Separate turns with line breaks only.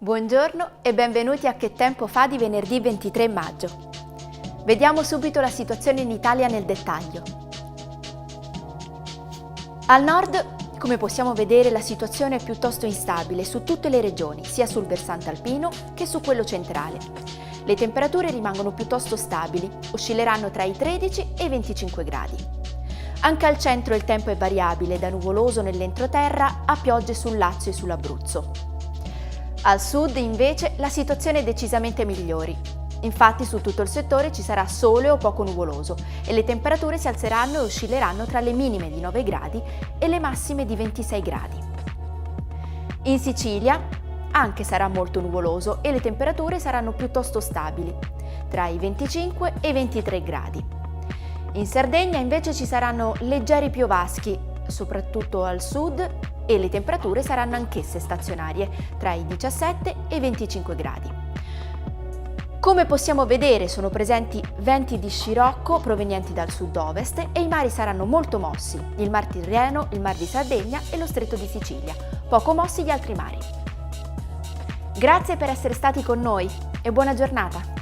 Buongiorno e benvenuti a Che tempo fa di venerdì 23 maggio. Vediamo subito la situazione in Italia nel dettaglio. Al nord, come possiamo vedere, la situazione è piuttosto instabile su tutte le regioni, sia sul versante alpino che su quello centrale. Le temperature rimangono piuttosto stabili, oscilleranno tra i 13 e i 25 gradi. Anche al centro il tempo è variabile, da nuvoloso nell'entroterra a piogge sul Lazio e sull'Abruzzo. Al sud, invece, la situazione è decisamente migliore. Infatti, su tutto il settore ci sarà sole o poco nuvoloso e le temperature si alzeranno e oscilleranno tra le minime di 9 gradi e le massime di 26 gradi. In Sicilia, anche sarà molto nuvoloso e le temperature saranno piuttosto stabili, tra i 25 e i 23 gradi. In Sardegna, invece, ci saranno leggeri piovaschi, soprattutto al sud, e le temperature saranno anch'esse stazionarie tra i 17 e i 25 gradi. Come possiamo vedere, sono presenti venti di scirocco provenienti dal sud-ovest e i mari saranno molto mossi, il Mar Tirreno, il Mar di Sardegna e lo Stretto di Sicilia, poco mossi gli altri mari. Grazie per essere stati con noi e buona giornata!